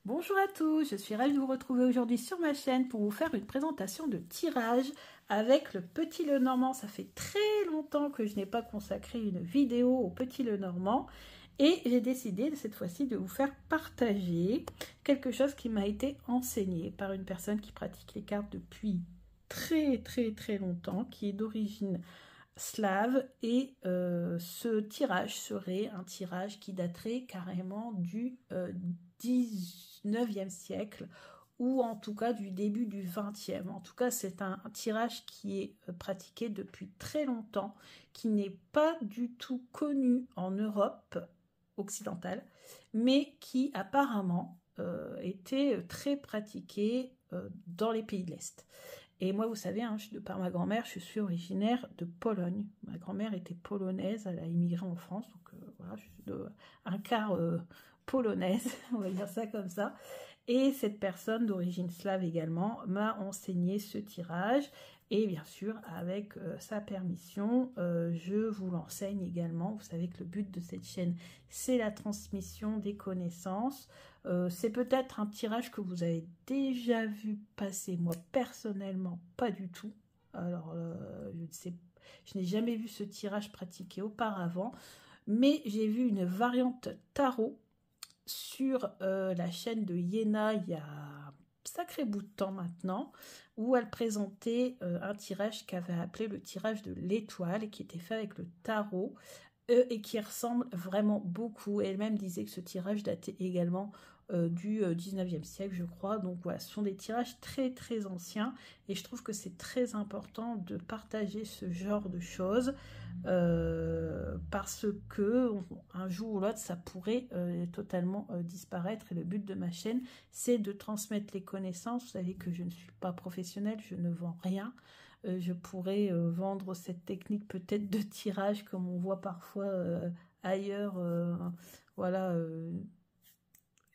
Bonjour à tous, je suis ravie de vous retrouver aujourd'hui sur ma chaîne pour vous faire une présentation de tirage avec le Petit Lenormand. Ça fait très longtemps que je n'ai pas consacré une vidéo au Petit Lenormand et j'ai décidé cette fois-ci de vous faire partager quelque chose qui m'a été enseigné par une personne qui pratique les cartes depuis très longtemps, qui est d'origine slave, et ce tirage serait un tirage qui daterait carrément du 19e siècle ou en tout cas du début du 20e. En tout cas, c'est un tirage qui est pratiqué depuis très longtemps, qui n'est pas du tout connu en Europe occidentale, mais qui apparemment était très pratiqué dans les pays de l'Est. Et moi, vous savez, hein, de par ma grand-mère, je suis originaire de Pologne. Ma grand-mère était polonaise, elle a immigré en France, donc voilà, je suis un quart polonaise, on va dire ça comme ça. Et cette personne d'origine slave également m'a enseigné ce tirage. Et bien sûr, avec sa permission, je vous l'enseigne également. Vous savez que le but de cette chaîne, c'est la transmission des connaissances. C'est peut-être un tirage que vous avez déjà vu passer. Moi, personnellement, pas du tout. Alors, je n'ai jamais vu ce tirage pratiqué auparavant. Mais j'ai vu une variante tarot sur la chaîne de Yéna il y a un sacré bout de temps maintenant, où elle présentait un tirage qu'elle avait appelé le tirage de l'étoile et qui était fait avec le tarot et qui ressemble vraiment beaucoup. Elle-même disait que ce tirage datait également du 19e siècle, je crois. Donc voilà, ce sont des tirages très anciens et je trouve que c'est très important de partager ce genre de choses parce que un jour ou l'autre ça pourrait totalement disparaître, et le but de ma chaîne, c'est de transmettre les connaissances. Vous savez que je ne suis pas professionnelle, je ne vends rien. Je pourrais vendre cette technique peut-être de tirage comme on voit parfois ailleurs, voilà,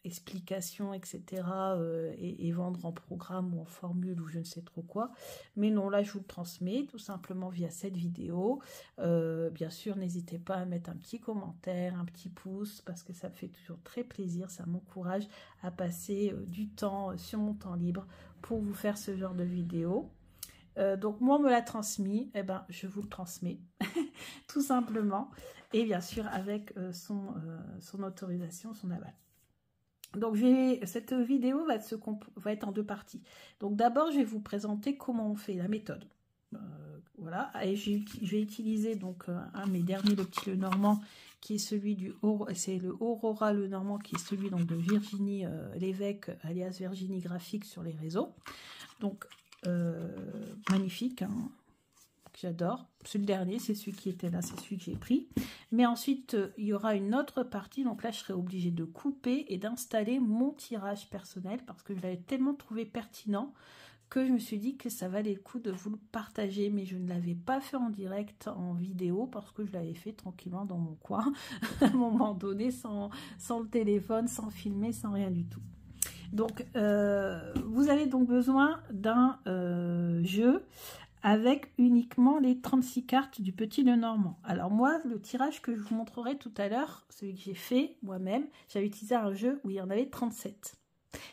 explications, etc. Et vendre en programme ou en formule ou je ne sais trop quoi. Mais non, là, je vous le transmets tout simplement via cette vidéo. Bien sûr, n'hésitez pas à mettre un petit commentaire, un petit pouce, parce que ça me fait toujours très plaisir. Ça m'encourage à passer du temps sur mon temps libre pour vous faire ce genre de vidéo. Donc moi, on me l'a transmis, eh ben, je vous le transmets, tout simplement. Et bien sûr, avec son autorisation, son aval. Donc, cette vidéo va être en deux parties. Donc, d'abord, je vais vous présenter comment on fait, la méthode. Voilà, et je vais utiliser donc un de mes derniers, le Petit Lenormand, qui est celui c'est le Aurora Lenormand, qui est celui donc de Virginie Lévesque, alias Virginie Graphique sur les réseaux. Donc, magnifique, hein, que j'adore. C'est le dernier, c'est celui qui était là, c'est celui que j'ai pris. Mais ensuite, il y aura une autre partie. Donc là, je serai obligée de couper et d'installer mon tirage personnel parce que je l'avais tellement trouvé pertinent que je me suis dit que ça valait le coup de vous le partager. Mais je ne l'avais pas fait en direct, en vidéo, parce que je l'avais fait tranquillement dans mon coin, à un moment donné, sans le téléphone, sans filmer, sans rien du tout. Donc, vous avez donc besoin d'un jeu avec uniquement les 36 cartes du Petit Lenormand. Alors moi, le tirage que je vous montrerai tout à l'heure, celui que j'ai fait moi-même, j'avais utilisé un jeu où il y en avait 37.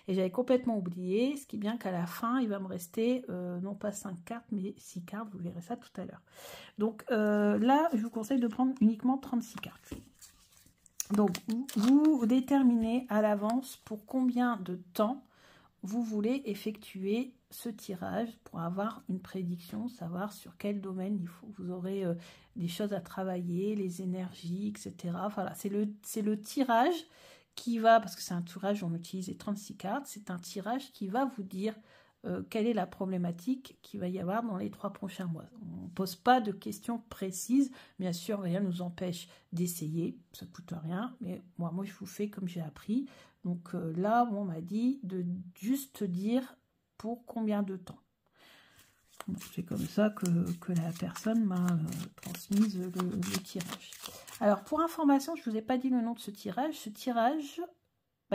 Et j'avais complètement oublié, ce qui est bien qu'à la fin, il va me rester non pas 5 cartes, mais 6 cartes, vous verrez ça tout à l'heure. Donc là, je vous conseille de prendre uniquement 36 cartes. Donc, vous déterminez à l'avance pour combien de temps vous voulez effectuer ce tirage pour avoir une prédiction, savoir sur quel domaine vous aurez des choses à travailler, les énergies, etc. Voilà, c'est le tirage qui va, parce que c'est un tirage, on utilise les 36 cartes, c'est un tirage qui va vous dire quelle est la problématique qu'il va y avoir dans les 3 prochains mois. On ne pose pas de questions précises, bien sûr, rien ne nous empêche d'essayer, ça ne coûte rien, mais moi je vous fais comme j'ai appris. Donc là, on m'a dit de juste dire pour combien de temps. C'est comme ça que la personne m'a transmise le tirage. Alors, pour information, je ne vous ai pas dit le nom de ce tirage. Ce tirage,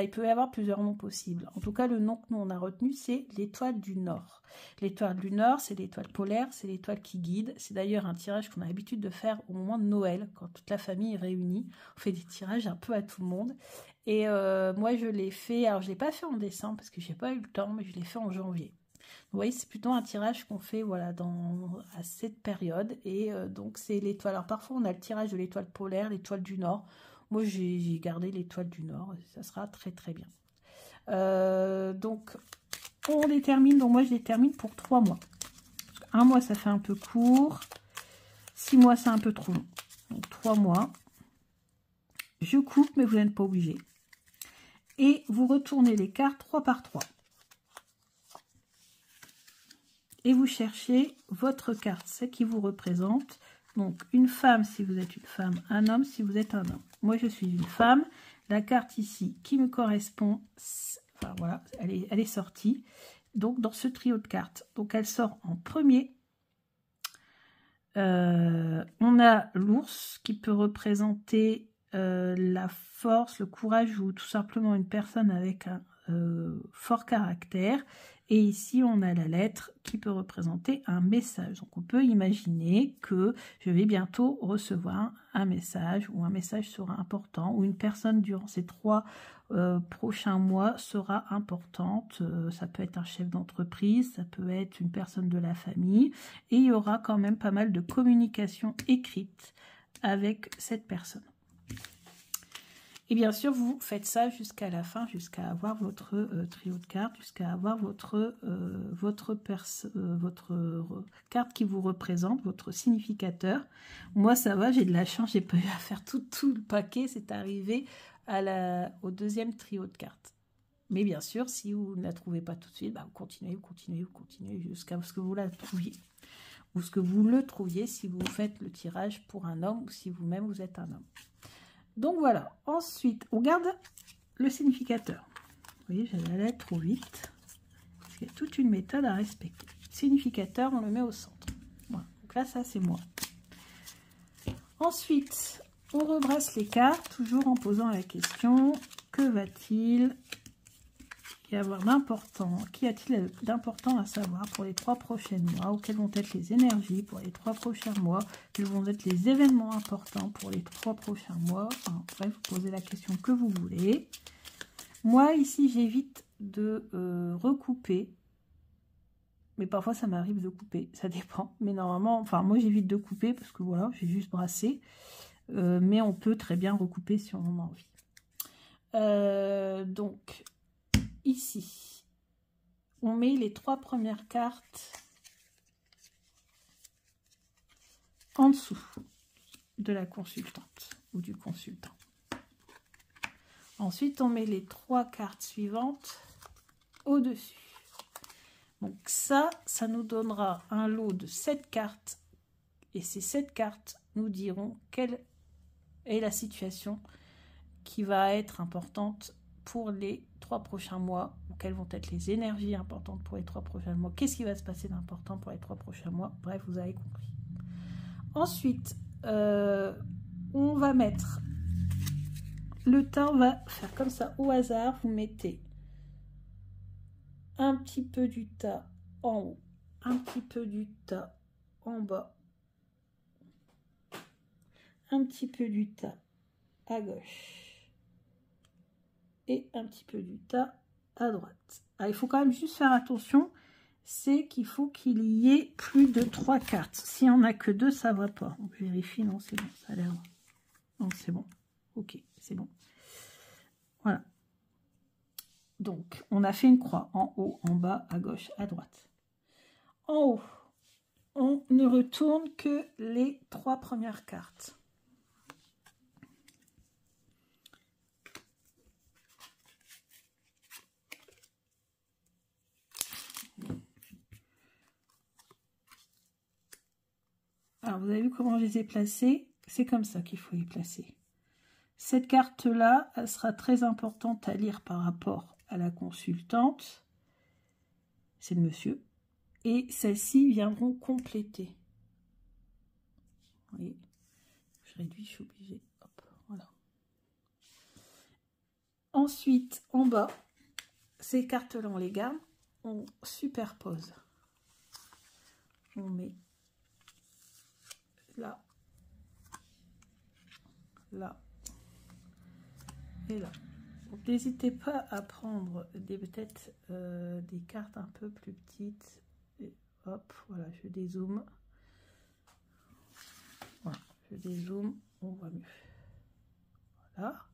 il peut y avoir plusieurs noms possibles. En tout cas, le nom que nous on a retenu, c'est l'étoile du Nord. L'étoile du Nord, c'est l'étoile polaire, c'est l'étoile qui guide. C'est d'ailleurs un tirage qu'on a l'habitude de faire au moment de Noël, quand toute la famille est réunie. On fait des tirages un peu à tout le monde. Et moi, je l'ai fait, alors je ne l'ai pas fait en décembre parce que j'ai pas eu le temps, mais je l'ai fait en janvier. Vous voyez, c'est plutôt un tirage qu'on fait voilà, à cette période. Et donc, c'est l'étoile. Alors, parfois, on a le tirage de l'étoile polaire, l'étoile du Nord. Moi, j'ai gardé l'étoile du Nord. Ça sera très, très bien. Donc, on détermine. Donc, moi, je détermine pour 3 mois. 1 mois, ça fait un peu court. 6 mois, c'est un peu trop long. Donc, 3 mois. Je coupe, mais vous n'êtes pas obligé. Et vous retournez les cartes 3 par 3. Et vous cherchez votre carte, celle qui vous représente. Donc, une femme si vous êtes une femme, un homme si vous êtes un homme. Moi, je suis une femme. La carte ici qui me correspond, enfin voilà, elle est sortie. Donc, dans ce trio de cartes. Donc, elle sort en premier. On a l'ours qui peut représenter la force, le courage ou tout simplement une personne avec un fort caractère. Et ici, on a la lettre qui peut représenter un message. Donc, on peut imaginer que je vais bientôt recevoir un message ou un message sera important ou une personne durant ces 3 prochains mois sera importante. Ça peut être un chef d'entreprise, ça peut être une personne de la famille. Et il y aura quand même pas mal de communication écrite avec cette personne. Et bien sûr, vous faites ça jusqu'à la fin, jusqu'à avoir votre trio de cartes, jusqu'à avoir votre carte qui vous représente, votre significateur. Moi, ça va, j'ai de la chance, j'ai pas eu à faire tout le paquet, c'est arrivé au deuxième trio de cartes. Mais bien sûr, si vous ne la trouvez pas tout de suite, bah, vous continuez jusqu'à ce que vous la trouviez. Ou ce que vous le trouviez si vous faites le tirage pour un homme ou si vous-même vous êtes un homme. Donc voilà, ensuite, on garde le significateur. Vous voyez, j'allais aller trop vite. Parce qu'il y a toute une méthode à respecter. Significateur, on le met au centre. Voilà, donc là, ça, c'est moi. Ensuite, on redresse les cartes, toujours en posant la question, que va-t-il y avoir d'important? Qu'y a-t-il d'important à savoir pour les 3 prochains mois? Ou quelles vont être les énergies pour les 3 prochains mois? Quels vont être les événements importants pour les 3 prochains mois? Enfin, bref, vous posez la question que vous voulez. Moi, ici, j'évite de recouper. Mais parfois, ça m'arrive de couper. Ça dépend. Mais normalement, enfin, moi, j'évite de couper parce que voilà, j'ai juste brassé. Mais on peut très bien recouper si on en a envie. Donc... Ici, on met les 3 premières cartes en dessous de la consultante ou du consultant. Ensuite, on met les 3 cartes suivantes au-dessus. Donc ça nous donnera un lot de 7 cartes. Et ces 7 cartes nous diront quelle est la situation qui va être importante pour les 3 prochains mois, ou quelles vont être les énergies importantes pour les 3 prochains mois, qu'est-ce qui va se passer d'important pour les 3 prochains mois, bref, vous avez compris. Ensuite, on va mettre le tas, on va faire comme ça au hasard, vous mettez un petit peu du tas en haut, un petit peu du tas en bas, un petit peu du tas à gauche, et un petit peu du tas à droite. Alors, il faut quand même juste faire attention, c'est qu'il faut qu'il y ait plus de 3 cartes. Si on n'a que 2, ça ne va pas. Donc, je vérifie, non, c'est bon, ça a l'air... Non, c'est bon. Ok, c'est bon. Voilà. Donc, on a fait une croix en haut, en bas, à gauche, à droite. En haut, on ne retourne que les 3 premières cartes. Alors, vous avez vu comment je les ai placées? C'est comme ça qu'il faut les placer. Cette carte-là, elle sera très importante à lire par rapport à la consultante. C'est le monsieur. Et celles-ci viendront compléter. Vous voyez, je réduis, je suis obligée. Hop, voilà. Ensuite, en bas, ces cartes-là, on les garde. On superpose. On met là, là et là. Donc, n'hésitez pas à prendre peut-être des cartes un peu plus petites. Et hop, voilà, je dézoome. Voilà, je dézoome, on voit mieux. Voilà.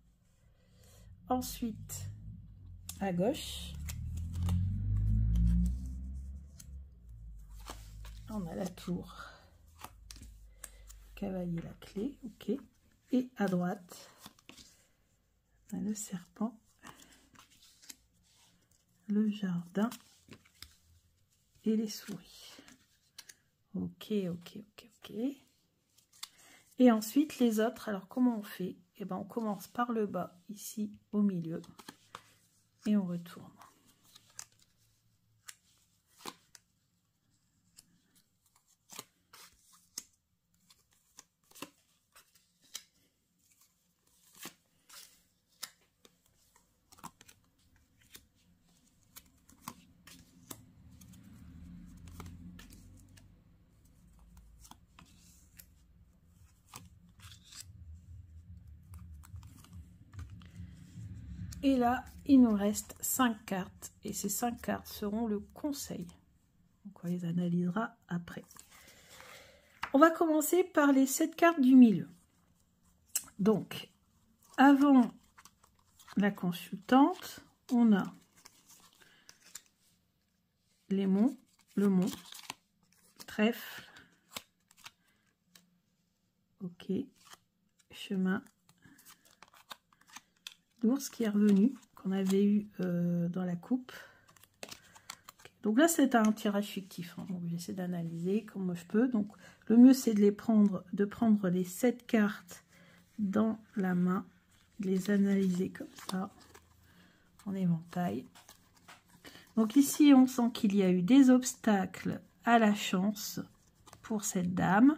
Ensuite, à gauche, on a la tour, cavalier, la clé, ok. Et à droite, on a le serpent, le jardin et les souris. Ok, ok, ok, ok. Et ensuite, les autres, alors comment on fait? Eh ben, on commence par le bas, ici, au milieu, et on retourne. Et là, il nous reste 5 cartes. Et ces 5 cartes seront le conseil. Donc, on les analysera après. On va commencer par les 7 cartes du milieu. Donc, avant la consultante, on a les monts, le mont, trèfle, ok, chemin, l'ours qui est revenu, qu'on avait eu dans la coupe. Okay. Donc là, c'est un tirage fictif. Hein. Donc j'essaie d'analyser comme je peux. Donc le mieux, c'est de prendre les 7 cartes dans la main, de les analyser comme ça, en éventail. Donc ici, on sent qu'il y a eu des obstacles à la chance pour cette dame.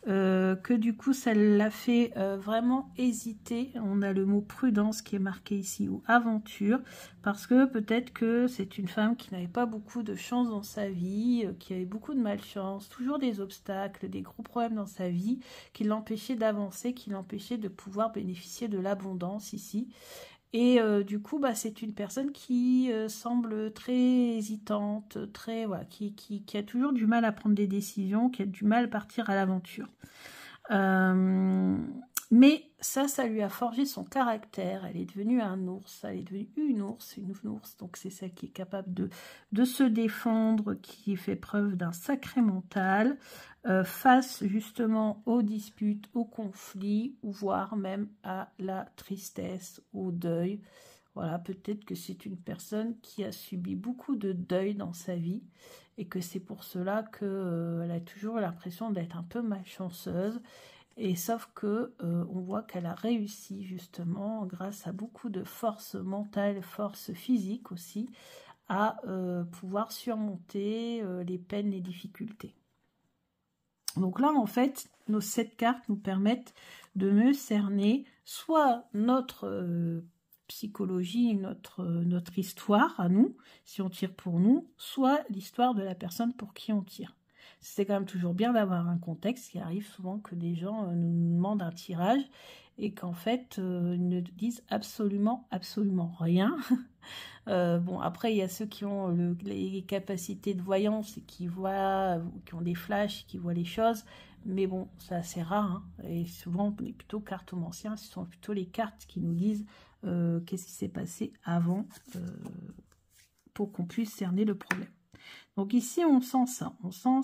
Que du coup ça l'a fait vraiment hésiter. On a le mot prudence qui est marqué ici, ou aventure, parce que peut-être que c'est une femme qui n'avait pas beaucoup de chance dans sa vie, qui avait beaucoup de malchance, toujours des obstacles, des gros problèmes dans sa vie, qui l'empêchaient d'avancer, qui l'empêchaient de pouvoir bénéficier de l'abondance ici. Et du coup, bah, c'est une personne qui semble très hésitante, très, voilà, qui a toujours du mal à prendre des décisions, qui a du mal à partir à l'aventure. Mais ça lui a forgé son caractère. Elle est devenue un ours, elle est devenue une ours. Donc c'est celle qui est capable de se défendre, qui fait preuve d'un sacré mental, face justement aux disputes, aux conflits, ou voire même à la tristesse, au deuil. Voilà, peut-être que c'est une personne qui a subi beaucoup de deuil dans sa vie et que c'est pour cela qu'elle a toujours l'impression d'être un peu malchanceuse. Et sauf que on voit qu'elle a réussi justement, grâce à beaucoup de force mentale, force physique aussi, à pouvoir surmonter les peines, les difficultés. Donc là, en fait, nos 7 cartes nous permettent de mieux cerner soit notre psychologie, notre histoire à nous, si on tire pour nous, soit l'histoire de la personne pour qui on tire. C'est quand même toujours bien d'avoir un contexte, qui arrive souvent que des gens nous demandent un tirage et qu'en fait, ils ne disent absolument rien. Bon, après, il y a ceux qui ont les capacités de voyance et qui voient, qui ont des flashs, qui voient les choses. Mais bon, c'est assez rare. Hein. Et souvent, on est plutôt cartomanciens. Ce sont plutôt les cartes qui nous disent qu'est-ce qui s'est passé avant pour qu'on puisse cerner le problème. Donc ici, on sent ça. On sent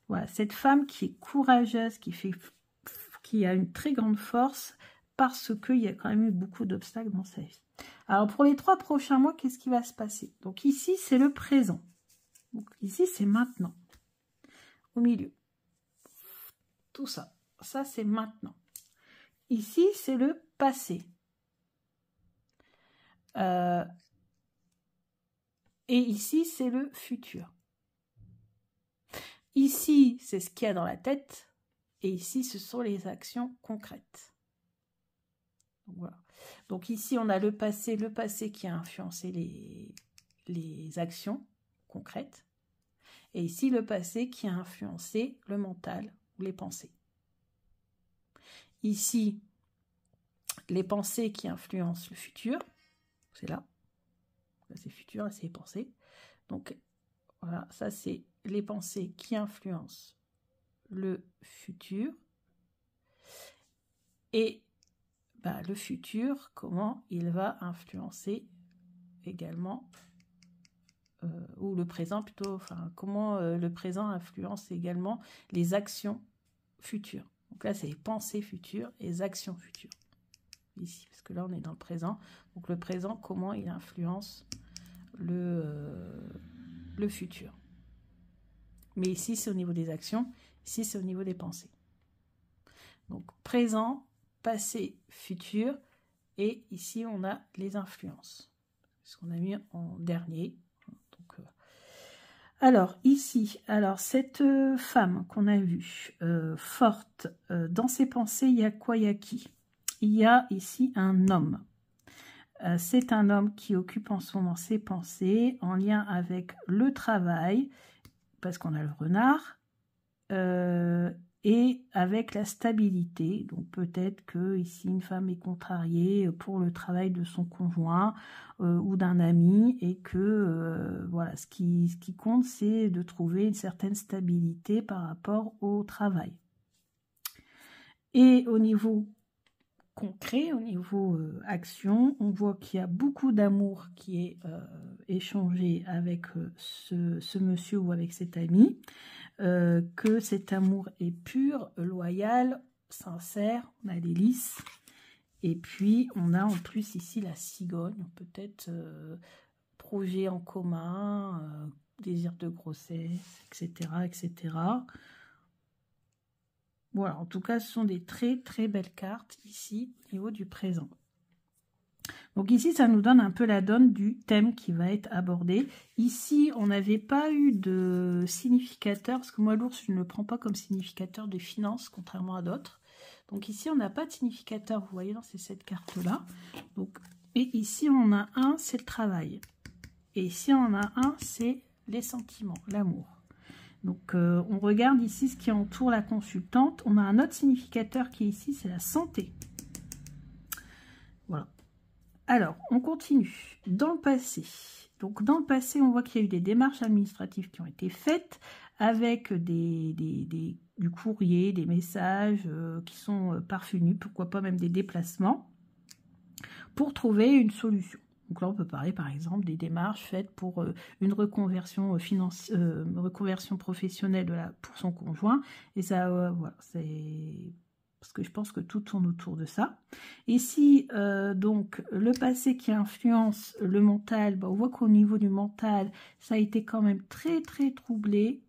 voilà, cette femme qui est courageuse, qui a une très grande force, parce qu'il y a quand même eu beaucoup d'obstacles dans sa vie. Alors, pour les 3 prochains mois, qu'est-ce qui va se passer? Donc ici, c'est le présent. Donc ici, c'est maintenant. Au milieu. Tout ça. Ça, c'est maintenant. Ici, c'est le passé. Et ici, c'est le futur. Ici, c'est ce qu'il y a dans la tête. Et ici, ce sont les actions concrètes. Donc, voilà. Donc ici, on a le passé qui a influencé les actions concrètes. Et ici, le passé qui a influencé le mental ou les pensées. Ici, les pensées qui influencent le futur. C'est là. Là, c'est futur, là, c'est les pensées. Donc, voilà, ça, c'est les pensées qui influencent le futur. Et bah, le futur, comment il va influencer également, ou le présent plutôt, enfin, comment le présent influence également les actions futures. Donc là, c'est les pensées futures et les actions futures. Ici, parce que là, on est dans le présent. Donc le présent, comment il influence le futur. Mais ici, c'est au niveau des actions. Ici, c'est au niveau des pensées. Donc présent, passé, futur. Et ici, on a les influences. Ce qu'on a mis en dernier. Donc, alors, ici, cette femme qu'on a vue, forte, dans ses pensées, il y a quoi, il y a qui? Il y a ici un homme. C'est un homme qui occupe en ce moment ses pensées en lien avec le travail, parce qu'on a le renard, et avec la stabilité. Donc peut-être que ici une femme est contrariée pour le travail de son conjoint ou d'un ami, et que voilà, ce qui compte, c'est de trouver une certaine stabilité par rapport au travail. Et au niveau concret, au niveau action, on voit qu'il y a beaucoup d'amour qui est échangé avec ce monsieur ou avec cet ami, que cet amour est pur, loyal, sincère. On a des lys, et puis on a en plus ici la cigogne, peut-être projet en commun, désir de grossesse, etc., etc. Voilà, en tout cas, ce sont des très très belles cartes ici au niveau du présent. Donc ici, ça nous donne un peu la donne du thème qui va être abordé. Ici, on n'avait pas eu de significateur, parce que moi, l'ours, je ne le prends pas comme significateur de finances, contrairement à d'autres. Donc ici, on n'a pas de significateur, vous voyez, c'est cette carte-là. Donc, et ici, on en a un, c'est le travail. Et ici, on en a un, c'est les sentiments, l'amour. Donc, on regarde ici ce qui entoure la consultante. On a un autre significateur qui est ici, c'est la santé. Voilà. Alors, on continue. Dans le passé. Donc, dans le passé, on voit qu'il y a eu des démarches administratives qui ont été faites avec du courrier, des messages qui sont parvenus, pourquoi pas même des déplacements, pour trouver une solution. Donc là, on peut parler, par exemple, des démarches faites pour une reconversion reconversion professionnelle pour son conjoint. Et ça, voilà, c'est... Parce que je pense que tout tourne autour de ça. Ici, donc, le passé qui influence le mental, on voit qu'au niveau du mental, ça a été quand même très, très troublé.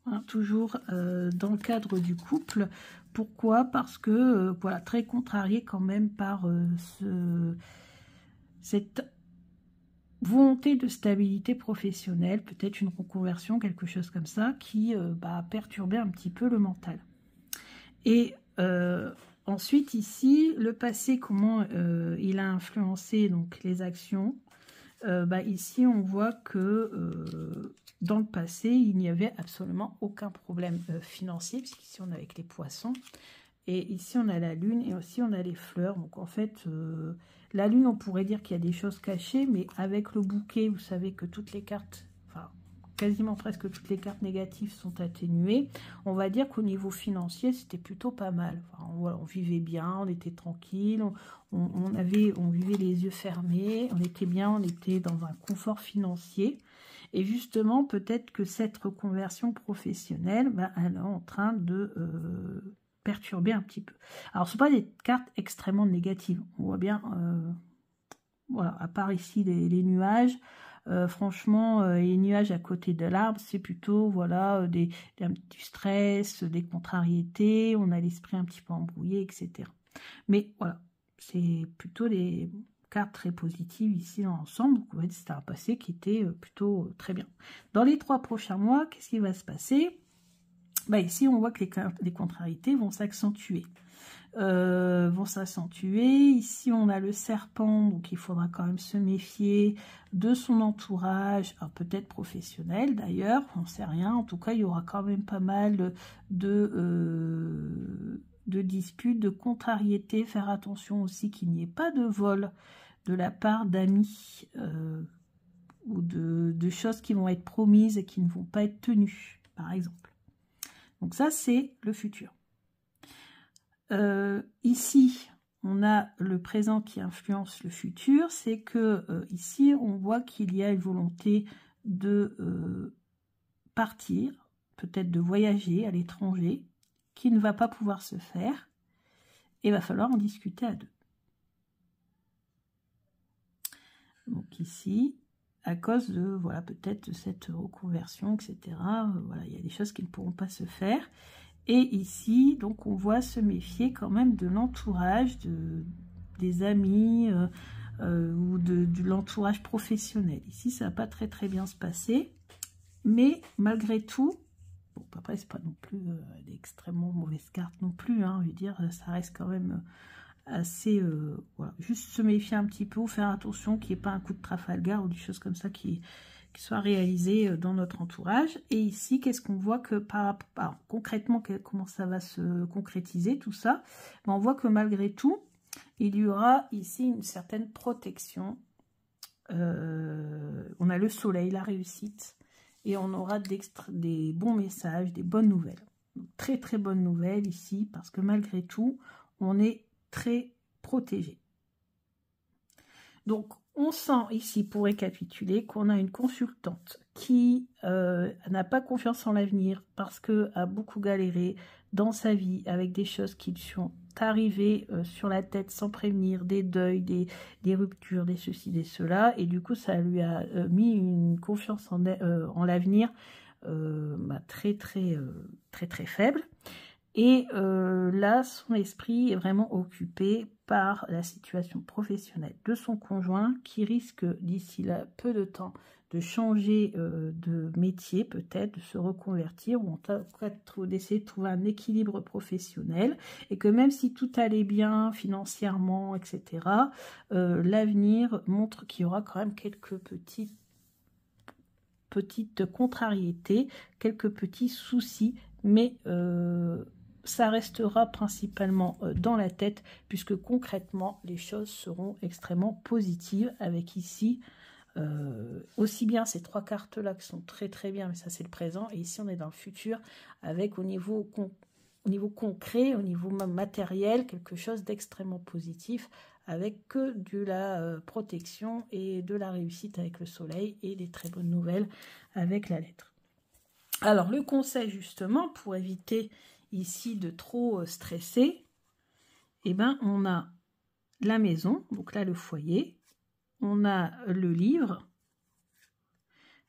Hein, toujours dans le cadre du couple. Pourquoi? Parce que, voilà, très contrarié quand même par cette volonté de stabilité professionnelle, peut-être une reconversion, quelque chose comme ça, qui a perturbé un petit peu le mental. Et ensuite, ici, le passé, comment il a influencé donc, les actions. Ici, on voit que dans le passé, il n'y avait absolument aucun problème financier, puisqu'ici, on est avec les poissons. Et ici, on a la lune et aussi, on a les fleurs. Donc, en fait, la lune, on pourrait dire qu'il y a des choses cachées, mais avec le bouquet, vous savez que toutes les cartes, enfin, quasiment presque toutes les cartes négatives sont atténuées. On va dire qu'au niveau financier, c'était plutôt pas mal. Enfin, voilà, on vivait bien, on était tranquille, on vivait les yeux fermés, on était bien, on était dans un confort financier. Et justement, peut-être que cette reconversion professionnelle, elle est en train de... perturber un petit peu. Alors, ce ne sont pas des cartes extrêmement négatives. On voit bien, voilà, à part ici les nuages, franchement, les nuages à côté de l'arbre, c'est plutôt, voilà, du stress, des contrariétés, on a l'esprit un petit peu embrouillé, etc. Mais voilà, c'est plutôt des cartes très positives ici dans l'ensemble. Donc, c'était un passé qui était plutôt très bien. Dans les 3 prochains mois, qu'est-ce qui va se passer ? Ici, on voit que les contrariétés vont s'accentuer. Ici, on a le serpent, donc il faudra quand même se méfier de son entourage, peut-être professionnel d'ailleurs, on ne sait rien. En tout cas, il y aura quand même pas mal de disputes, de contrariétés. Faire attention aussi qu'il n'y ait pas de vol de la part d'amis ou de choses qui vont être promises et qui ne vont pas être tenues, par exemple. Donc ça, c'est le futur. Ici, on a le présent qui influence le futur. C'est que ici, on voit qu'il y a une volonté de partir, peut-être de voyager à l'étranger, qui ne va pas pouvoir se faire. Et il va falloir en discuter à deux. Donc ici, à cause de, voilà, peut-être cette reconversion, etc. Voilà, il y a des choses qui ne pourront pas se faire. Et ici, donc, on voit se méfier quand même de l'entourage, des amis ou de l'entourage professionnel. Ici, ça ne va pas très très bien se passer. Mais malgré tout, bon, après, c'est pas non plus d'extrêmement mauvaise carte non plus. Hein, je veux dire, ça reste quand même assez... voilà, juste se méfier un petit peu, ou faire attention qu'il n'y ait pas un coup de Trafalgar ou des choses comme ça qui soit réalisées dans notre entourage. Et ici, qu'est-ce qu'on voit que concrètement, comment ça va se concrétiser, tout ça, ben, on voit que malgré tout, il y aura ici une certaine protection. On a le soleil, la réussite, et on aura des bons messages, des bonnes nouvelles. Donc, très très bonnes nouvelles ici, parce que malgré tout, on est très protégé. Donc, on sent ici, pour récapituler, qu'on a une consultante qui n'a pas confiance en l'avenir parce qu'elle a beaucoup galéré dans sa vie avec des choses qui lui sont arrivées sur la tête sans prévenir, des deuils, des ruptures, des ceci, des cela. Et du coup, ça lui a mis une confiance en l'avenir très, très, très, très faible. Et là, son esprit est vraiment occupé par la situation professionnelle de son conjoint qui risque d'ici là peu de temps de changer de métier, peut-être de se reconvertir, ou en tout cas d'essayer de trouver un équilibre professionnel, et que même si tout allait bien financièrement, etc., l'avenir montre qu'il y aura quand même quelques petites contrariétés, quelques petits soucis, mais ça restera principalement dans la tête, puisque concrètement, les choses seront extrêmement positives, avec ici, aussi bien ces trois cartes-là qui sont très très bien, mais ça c'est le présent, et ici on est dans le futur, avec au niveau concret, au niveau matériel, quelque chose d'extrêmement positif, avec que de la protection et de la réussite avec le soleil, et des très bonnes nouvelles avec la lettre. Alors le conseil justement, pour éviter ici de trop stresser, eh ben, on a la maison, donc là le foyer, on a le livre,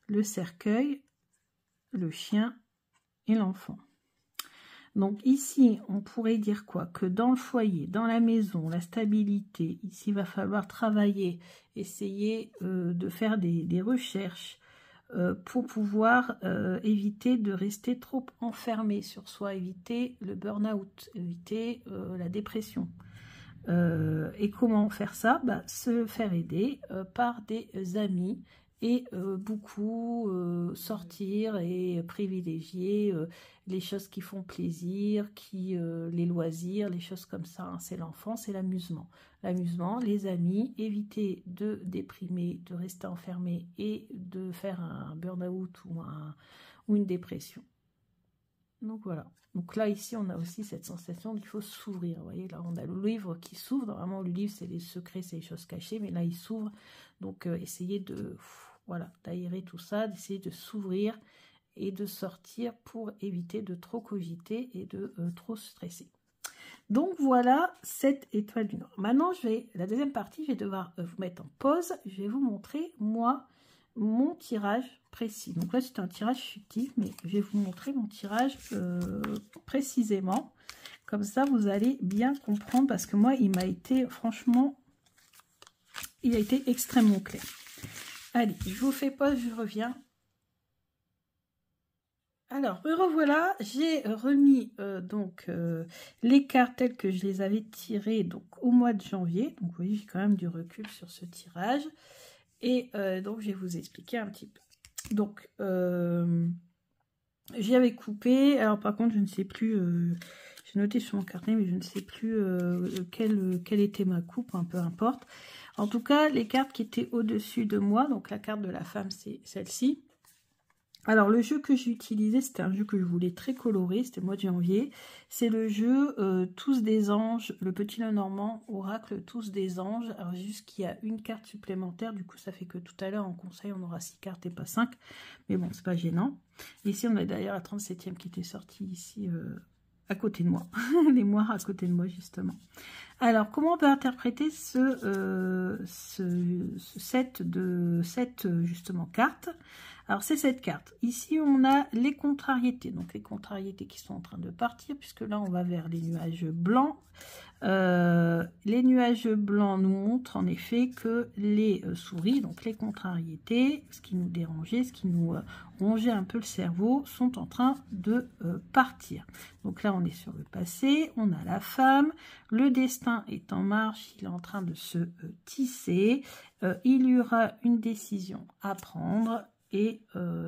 le cercueil, le chien et l'enfant. Donc ici, on pourrait dire quoi? Que dans le foyer, dans la maison, la stabilité, ici il va falloir travailler, essayer de faire des recherches, pour pouvoir éviter de rester trop enfermé sur soi, éviter le burn-out, éviter la dépression. Et comment faire ça? Se faire aider par des amis et beaucoup sortir et privilégier les choses qui font plaisir, les loisirs, les choses comme ça. Hein. C'est l'enfance, c'est l'amusement. L'amusement, les amis, éviter de déprimer, de rester enfermé et de faire un burn-out ou une dépression. Donc voilà. Donc là, ici, on a aussi cette sensation qu'il faut s'ouvrir. Vous voyez, là, on a le livre qui s'ouvre. Normalement, le livre, c'est les secrets, c'est les choses cachées. Mais là, il s'ouvre. Donc, essayez d'aérer tout ça, d'essayer de s'ouvrir et de sortir pour éviter de trop cogiter et de trop stresser. Donc, voilà cette étoile du Nord. Maintenant, la deuxième partie, je vais devoir vous mettre en pause. Je vais vous montrer, moi, mon tirage précis. Donc là, c'est un tirage fictif, mais je vais vous montrer mon tirage précisément. Comme ça, vous allez bien comprendre, parce que moi, il m'a été, franchement, il a été extrêmement clair. Allez, je vous fais pause, je reviens. Alors, me revoilà, j'ai remis les cartes telles que je les avais tirées donc, au mois de janvier. Donc, vous voyez, j'ai quand même du recul sur ce tirage. Et donc, je vais vous expliquer un petit peu. Donc, j'y avais coupé. Alors, par contre, je ne sais plus j'ai noté sur mon carnet, mais je ne sais plus quelle était ma coupe, hein, peu importe. En tout cas, les cartes qui étaient au-dessus de moi, donc la carte de la femme, c'est celle-ci. Alors, le jeu que j'ai utilisé, c'était un jeu que je voulais très coloré, c'était le mois de janvier. C'est le jeu Tous des anges, le petit Lenormand, Oracle Tous des anges. Alors, juste qu'il y a une carte supplémentaire, du coup, ça fait que tout à l'heure, en conseil, on aura 6 cartes et pas 5. Mais bon, c'est pas gênant. Ici, on a d'ailleurs la 37e qui était sortie ici à côté de moi. Les moires à côté de moi, justement. Alors, comment on peut interpréter ce set de 7, justement, cartes? Alors, c'est cette carte. Ici, on a les contrariétés. Donc, les contrariétés qui sont en train de partir, puisque là, on va vers les nuages blancs. Les nuages blancs nous montrent en effet que les souris, donc les contrariétés, ce qui nous dérangeait, ce qui nous rongeait un peu le cerveau, sont en train de partir. Donc là, on est sur le passé, on a la femme, le destin est en marche, il est en train de se tisser, il y aura une décision à prendre. Et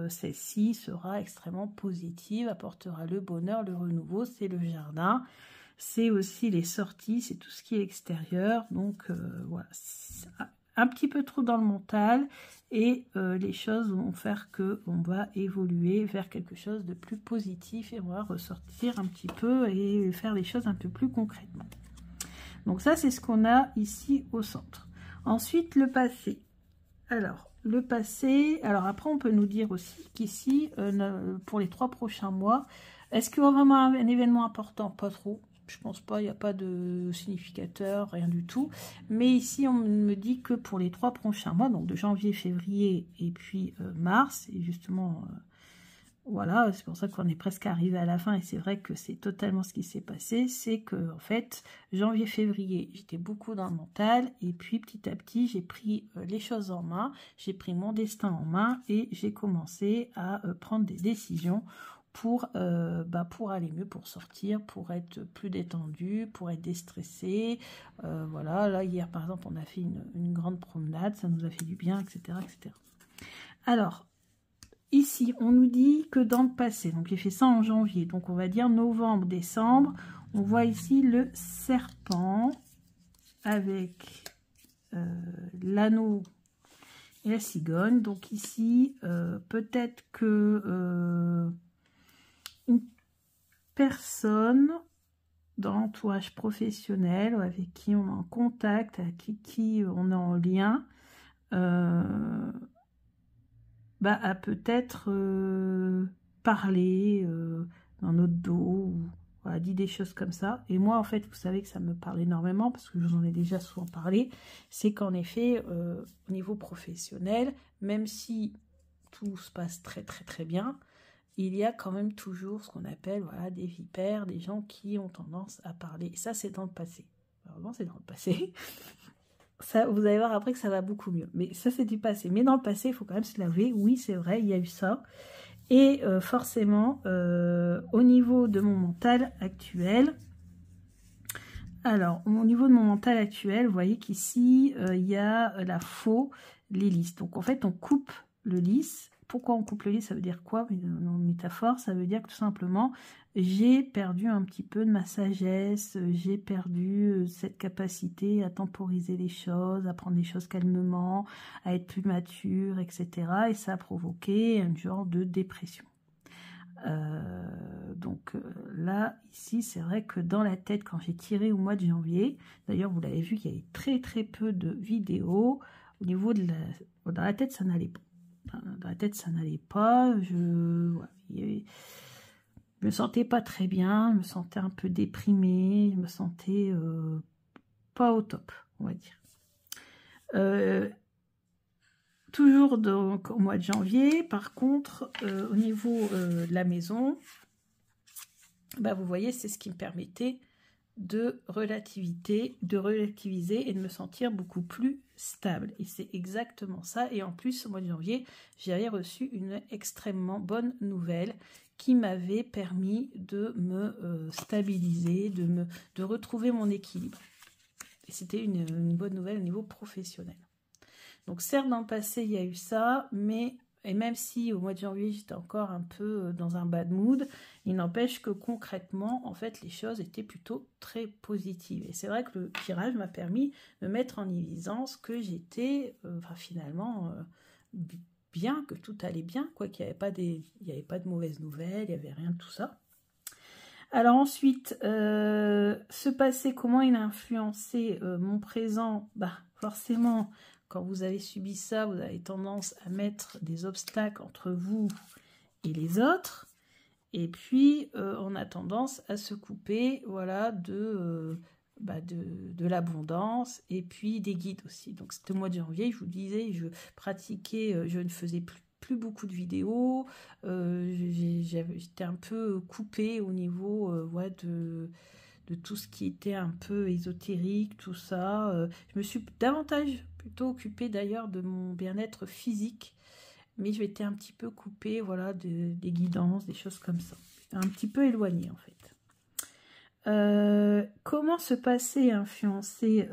celle-ci sera extrêmement positive, apportera le bonheur, le renouveau, c'est le jardin, c'est aussi les sorties, c'est tout ce qui est extérieur. Donc voilà, un petit peu trop dans le mental et les choses vont faire qu'on va évoluer vers quelque chose de plus positif et on va ressortir un petit peu et faire les choses un peu plus concrètement. Donc ça, c'est ce qu'on a ici au centre. Ensuite, le passé. Alors, le passé, alors après on peut nous dire aussi qu'ici, pour les 3 prochains mois, est-ce qu'il y aura vraiment un événement important? Pas trop, je pense pas, il n'y a pas de significateur, rien du tout. Mais ici on me dit que pour les 3 prochains mois, donc de janvier, février et puis mars, et justement... voilà, c'est pour ça qu'on est presque arrivé à la fin et c'est vrai que c'est totalement ce qui s'est passé, c'est que en fait, janvier-février, j'étais beaucoup dans le mental et puis petit à petit, j'ai pris les choses en main, j'ai pris mon destin en main et j'ai commencé à prendre des décisions pour aller mieux, pour sortir, pour être plus détendu, pour être déstressé. Voilà, là hier par exemple, on a fait une grande promenade, ça nous a fait du bien, etc. etc. Alors, ici, on nous dit que dans le passé, donc j'ai fait ça en janvier, donc on va dire novembre, décembre, on voit ici le serpent avec l'anneau et la cigogne. Donc ici, peut-être que une personne dans l'entourage professionnel avec qui on est en contact, avec qui on est en lien, a peut-être parlé dans notre dos, ou voilà, dit des choses comme ça. Et moi, en fait, vous savez que ça me parle énormément, parce que je vous en ai déjà souvent parlé, c'est qu'en effet, au niveau professionnel, même si tout se passe très très très bien, il y a quand même toujours ce qu'on appelle des vipères, des gens qui ont tendance à parler. Et ça, c'est dans le passé. Vraiment, c'est dans le passé. Ça, vous allez voir après que ça va beaucoup mieux. Mais ça, c'est du passé. Mais dans le passé, il faut quand même se l'avouer. Oui, c'est vrai, il y a eu ça. Et forcément, au niveau de mon mental actuel, alors, au niveau de mon mental actuel, vous voyez qu'ici, il y a la faux, les lys. Donc, en fait, on coupe le lys. Pourquoi on coupe le lys? Ça veut dire quoi? En métaphore, ça veut dire que tout simplement, j'ai perdu un petit peu de ma sagesse, j'ai perdu cette capacité à temporiser les choses, à prendre les choses calmement, à être plus mature, etc. Et ça a provoqué un genre de dépression. Donc là, ici, c'est vrai que dans la tête, quand j'ai tiré au mois de janvier, d'ailleurs, vous l'avez vu, il y avait très très peu de vidéos. Au niveau de dans la tête, ça n'allait pas. Dans la tête, ça n'allait pas. Je me sentais pas très bien, je me sentais un peu déprimée, je me sentais pas au top, on va dire. Toujours donc au mois de janvier, par contre, au niveau de la maison, vous voyez, c'est ce qui me permettait de relativiser et de me sentir beaucoup plus stable. Et c'est exactement ça. Et en plus, au mois de janvier, j'avais reçu une extrêmement bonne nouvelle qui m'avait permis de me stabiliser, de retrouver mon équilibre. Et c'était une bonne nouvelle au niveau professionnel. Donc certes, dans le passé, il y a eu ça, mais et même si au mois de janvier, j'étais encore un peu dans un bad mood, il n'empêche que concrètement, en fait, les choses étaient plutôt très positives. Et c'est vrai que le tirage m'a permis de mettre en évidence que j'étais, finalement, bien, que tout allait bien, quoi, qu'il n'y avait pas de mauvaises nouvelles, il n'y avait rien de tout ça. Alors ensuite, ce passé, comment il a influencé mon présent? Forcément, quand vous avez subi ça, vous avez tendance à mettre des obstacles entre vous et les autres. Et puis, on a tendance à se couper, voilà, de l'abondance et puis des guides aussi. Donc, c'était le mois de janvier, je vous disais, je pratiquais, je ne faisais plus beaucoup de vidéos. J'étais un peu coupée au niveau de tout ce qui était un peu ésotérique, tout ça. Je me suis davantage plutôt occupée d'ailleurs de mon bien-être physique, mais je m'étais un petit peu coupée, voilà, des guidances, des choses comme ça. Un petit peu éloignée en fait. Comment ce passé a influencé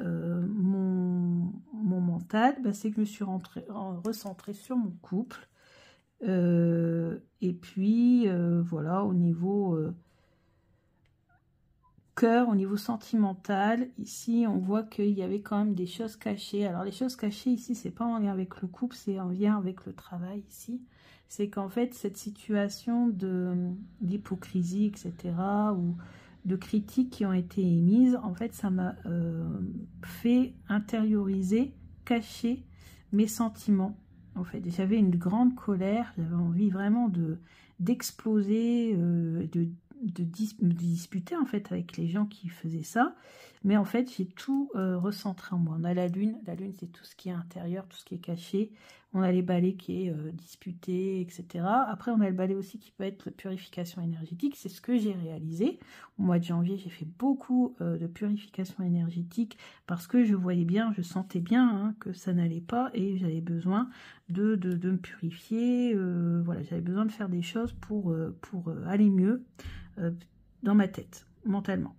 mon mental? C'est que je me suis recentrée sur mon couple. Et puis, voilà, au niveau cœur, au niveau sentimental, ici, on voit qu'il y avait quand même des choses cachées. Alors, les choses cachées, ici, c'est pas en lien avec le couple, c'est en lien avec le travail, ici. C'est qu'en fait, cette situation d'hypocrisie, etc., ou de critiques qui ont été émises, en fait, ça m'a fait intérioriser, cacher mes sentiments. En fait, j'avais une grande colère, j'avais envie vraiment d'exploser, de me disputer en fait avec les gens qui faisaient ça, mais en fait j'ai tout recentré en moi. On a la lune c'est tout ce qui est intérieur, tout ce qui est caché. On a les balais qui est disputé, etc. Après on a le balai aussi qui peut être la purification énergétique, c'est ce que j'ai réalisé. Au mois de janvier j'ai fait beaucoup de purification énergétique parce que je voyais bien, je sentais bien que ça n'allait pas et j'avais besoin de me purifier, voilà, j'avais besoin de faire des choses pour aller mieux dans ma tête, mentalement.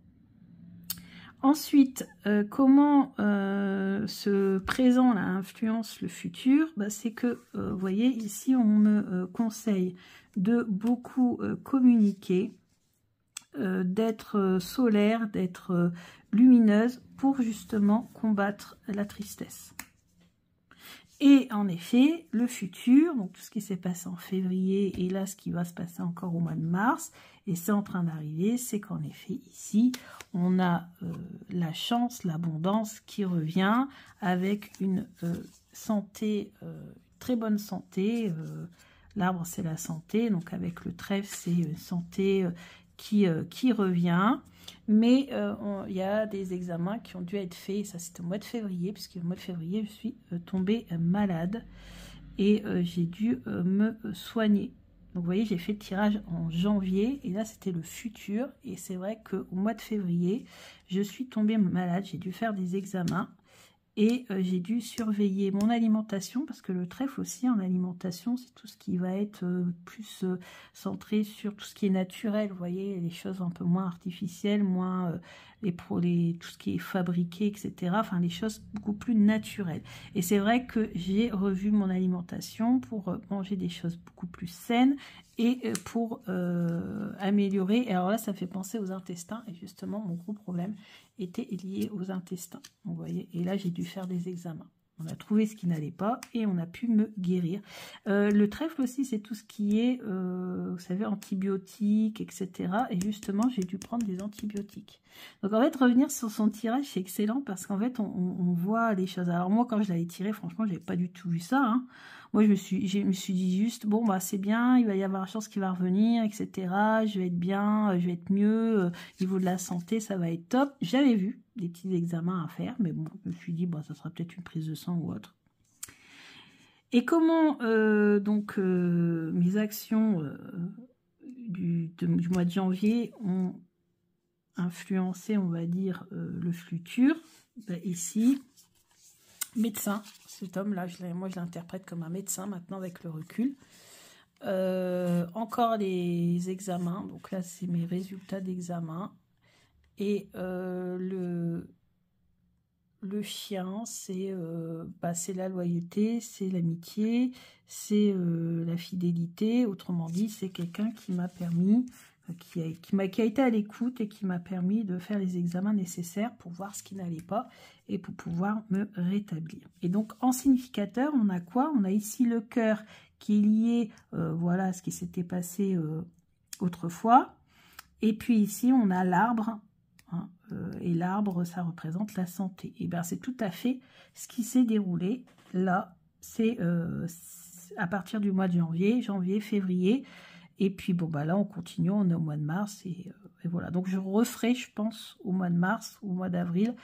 Ensuite, comment ce présent-là influence le futur? C'est que, vous voyez, ici, on me conseille de beaucoup communiquer, d'être solaire, d'être lumineuse pour justement combattre la tristesse. Et en effet, le futur, donc tout ce qui s'est passé en février et là ce qui va se passer encore au mois de mars, et c'est en train d'arriver, c'est qu'en effet ici, on a la chance, l'abondance qui revient avec une santé, très bonne santé. L'arbre c'est la santé, donc avec le trèfle c'est une santé qui revient. Mais il y a des examens qui ont dû être faits, ça c'était au mois de février, puisque au mois de février je suis tombée malade et j'ai dû me soigner. Donc vous voyez, j'ai fait le tirage en janvier et là c'était le futur. Et c'est vrai qu'au mois de février, je suis tombée malade, j'ai dû faire des examens. Et j'ai dû surveiller mon alimentation, parce que le trèfle aussi en alimentation, c'est tout ce qui va être plus centré sur tout ce qui est naturel, vous voyez, les choses un peu moins artificielles, moins tout ce qui est fabriqué, etc. Enfin, les choses beaucoup plus naturelles. Et c'est vrai que j'ai revu mon alimentation pour manger des choses beaucoup plus saines et pour améliorer. Et alors là, ça fait penser aux intestins, et justement, mon gros problème était lié aux intestins, vous voyez, et là j'ai dû faire des examens. On a trouvé ce qui n'allait pas et on a pu me guérir. Le trèfle aussi, c'est tout ce qui est, vous savez, antibiotiques, etc. Et justement, j'ai dû prendre des antibiotiques. Donc en fait, revenir sur son tirage, c'est excellent parce qu'en fait, on voit les choses. Alors moi, quand je l'avais tiré, franchement, j'avais pas du tout vu ça. Moi, je me suis dit juste, bon, c'est bien, il va y avoir la chance qui va revenir, etc. Je vais être bien, je vais être mieux, niveau de la santé, ça va être top. J'avais vu des petits examens à faire, mais bon, je me suis dit, ça sera peut-être une prise de sang ou autre. Et comment, mes actions du mois de janvier ont influencé, on va dire, le futur? Ici, médecin, cet homme-là, moi je l'interprète comme un médecin maintenant avec le recul. Encore les examens, donc là c'est mes résultats d'examen. Et le chien, c'est la loyauté, c'est l'amitié, c'est la fidélité. Autrement dit, c'est quelqu'un qui m'a permis, qui a été à l'écoute et qui m'a permis de faire les examens nécessaires pour voir ce qui n'allait pas et pour pouvoir me rétablir. Et donc, en significateur, on a quoi? On a ici le cœur qui est lié, voilà, à ce qui s'était passé autrefois. Et puis ici, on a l'arbre. Hein, et l'arbre, ça représente la santé. Et bien, c'est tout à fait ce qui s'est déroulé. Là, c'est à partir du mois de janvier, février. Et puis, bon, bah là, on continue, on est au mois de mars. Et voilà. Donc, je referai, je pense, au mois de mars ou au mois d'avril,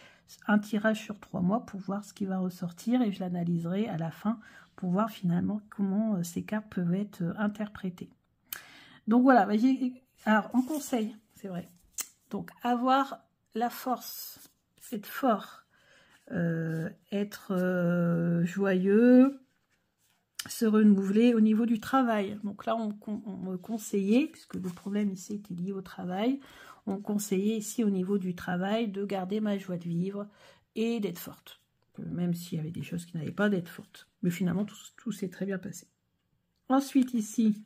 un tirage sur 3 mois pour voir ce qui va ressortir. Et je l'analyserai à la fin pour voir finalement comment ces cartes peuvent être interprétées. Donc, voilà. Bah, alors, en conseil, c'est vrai. Donc, avoir la force, être fort, être joyeux, se renouveler au niveau du travail. Donc là, on me conseillait, puisque le problème ici était lié au travail, on conseillait ici au niveau du travail de garder ma joie de vivre et d'être forte. Même s'il y avait des choses qui n'allaient pas, d'être forte. Mais finalement, tout s'est très bien passé. Ensuite, ici,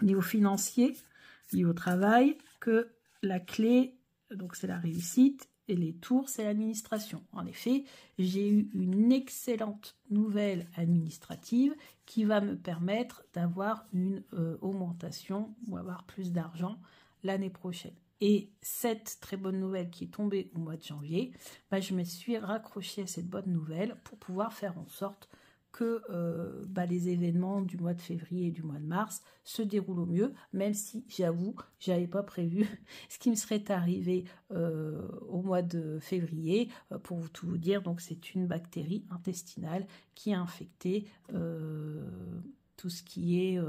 au niveau financier, lié au travail, que la clé, donc c'est la réussite, et les tours, c'est l'administration. En effet, j'ai eu une excellente nouvelle administrative qui va me permettre d'avoir une augmentation ou avoir plus d'argent l'année prochaine. Et cette très bonne nouvelle qui est tombée au mois de janvier, bah, je me suis raccrochée à cette bonne nouvelle pour pouvoir faire en sorte que les événements du mois de février et du mois de mars se déroulent au mieux, même si, j'avoue, je n'avais pas prévu ce qui me serait arrivé au mois de février. Pour tout vous dire, donc c'est une bactérie intestinale qui a infecté tout ce qui est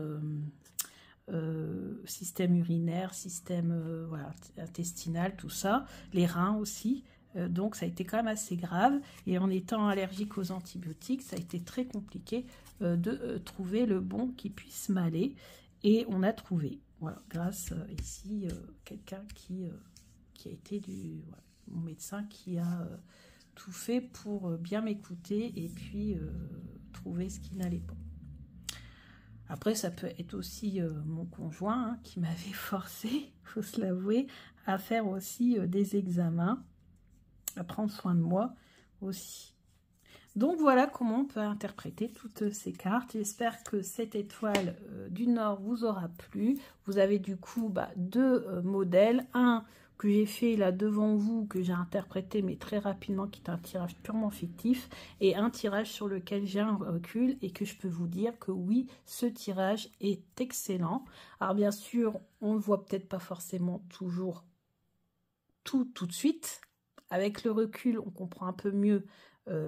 système urinaire, système voilà, intestinal, tout ça, les reins aussi. Donc ça a été quand même assez grave, et en étant allergique aux antibiotiques, ça a été très compliqué de trouver le bon qui puisse m'aller, et on a trouvé, voilà, grâce ici quelqu'un qui a été mon médecin qui a tout fait pour bien m'écouter et puis trouver ce qui n'allait pas. Après, ça peut être aussi mon conjoint qui m'avait forcé, il faut se l'avouer, à faire aussi des examens, à prendre soin de moi aussi. Donc voilà comment on peut interpréter toutes ces cartes. J'espère que cette étoile du Nord vous aura plu. Vous avez du coup deux modèles. Un que j'ai fait là devant vous, que j'ai interprété mais très rapidement, qui est un tirage purement fictif, et un tirage sur lequel j'ai un recul et que je peux vous dire que oui, ce tirage est excellent. Alors bien sûr, on ne voit peut-être pas forcément toujours tout de suite. Avec le recul, on comprend un peu mieux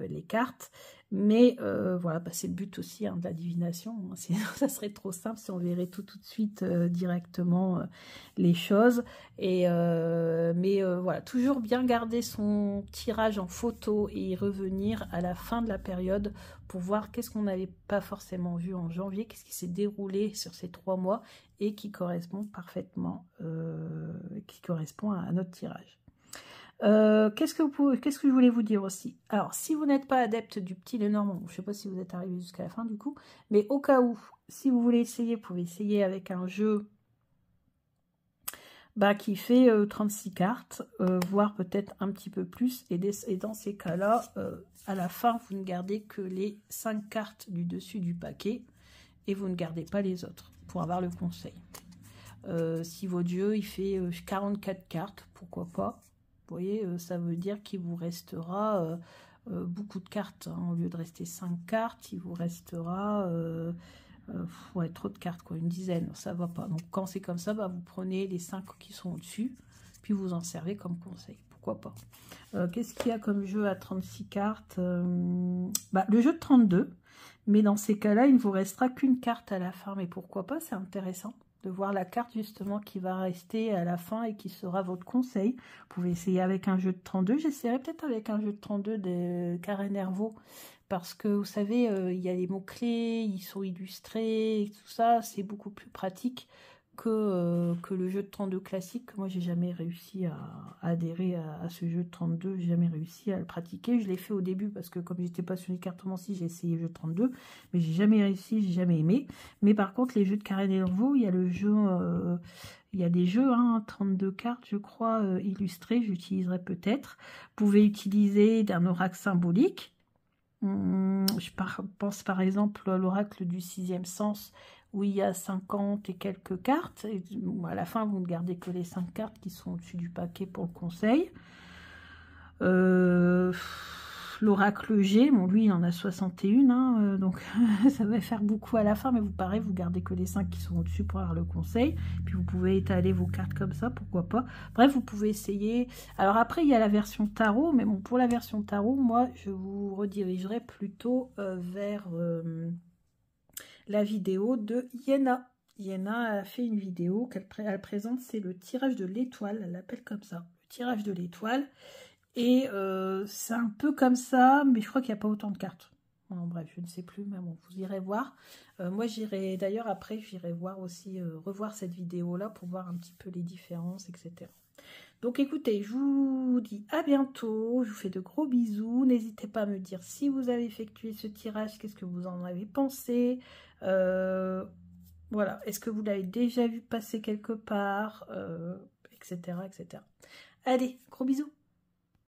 les cartes, mais voilà, c'est le but aussi de la divination. Sinon, ça serait trop simple si on verrait tout de suite directement les choses. Et mais voilà, toujours bien garder son tirage en photo et y revenir à la fin de la période pour voir qu'est-ce qu'on n'avait pas forcément vu en janvier, qu'est-ce qui s'est déroulé sur ces 3 mois et qui correspond parfaitement, qui correspond à notre tirage. Qu'est-ce que je voulais vous dire aussi? Alors, si vous n'êtes pas adepte du petit Lenormand, je ne sais pas si vous êtes arrivé jusqu'à la fin du coup, mais au cas où, si vous voulez essayer, vous pouvez essayer avec un jeu qui fait 36 cartes, voire peut-être un petit peu plus, et dans ces cas-là, à la fin, vous ne gardez que les 5 cartes du dessus du paquet, et vous ne gardez pas les autres, pour avoir le conseil. Si votre jeu, il fait 44 cartes, pourquoi pas? Vous voyez, ça veut dire qu'il vous restera beaucoup de cartes. Au lieu de rester 5 cartes, il vous restera trop de cartes, une dizaine. Ça va pas. Donc, quand c'est comme ça, vous prenez les 5 qui sont au-dessus, puis vous en servez comme conseil. Pourquoi pas? Qu'est-ce qu'il y a comme jeu à 36 cartes? Le jeu de 32. Mais dans ces cas-là, il ne vous restera qu'une carte à la fin. Mais pourquoi pas? C'est intéressant de voir la carte justement qui va rester à la fin et qui sera votre conseil. Vous pouvez essayer avec un jeu de 32. J'essaierai peut-être avec un jeu de 32 de Carré Nervaux, parce que vous savez, il y a les mots-clés, ils sont illustrés, et tout ça, c'est beaucoup plus pratique que le jeu de 32 classique. Moi, j'ai jamais réussi à adhérer à ce jeu de 32. J'ai jamais réussi à le pratiquer. Je l'ai fait au début parce que comme j'étais passionnée de cartomancie, j'ai essayé le jeu de 32. Mais j'ai jamais réussi, j'ai jamais aimé. Mais par contre, les jeux de Karen et Lervaux, il y a le jeu... il y a des jeux, 32 cartes, je crois, illustrés, j'utiliserai peut-être. Vous pouvez utiliser d'un oracle symbolique. Pense par exemple à l'oracle du sixième sens, où il y a 50 et quelques cartes. Et à la fin, vous ne gardez que les 5 cartes qui sont au-dessus du paquet pour le conseil. L'oracle G, bon, lui, il en a 61, donc ça va faire beaucoup à la fin, mais vous pareil, vous gardez que les 5 qui sont au-dessus pour avoir le conseil. Puis vous pouvez étaler vos cartes comme ça, pourquoi pas. Bref, vous pouvez essayer. Alors après, il y a la version tarot, mais bon, pour la version tarot, moi, je vous redirigerai plutôt vers la vidéo de Yéna. Yéna a fait une vidéo qu'elle présente, c'est le tirage de l'étoile, elle l'appelle comme ça, le tirage de l'étoile. Et c'est un peu comme ça, mais je crois qu'il n'y a pas autant de cartes. Bon, bref, je ne sais plus, mais bon, vous irez voir. Moi, j'irai, d'ailleurs, après, j'irai voir aussi, revoir cette vidéo-là pour voir un petit peu les différences, etc. Donc, écoutez, je vous dis à bientôt. Je vous fais de gros bisous. N'hésitez pas à me dire si vous avez effectué ce tirage, qu'est-ce que vous en avez pensé. Voilà, est-ce que vous l'avez déjà vu passer quelque part, etc., etc. Allez, gros bisous.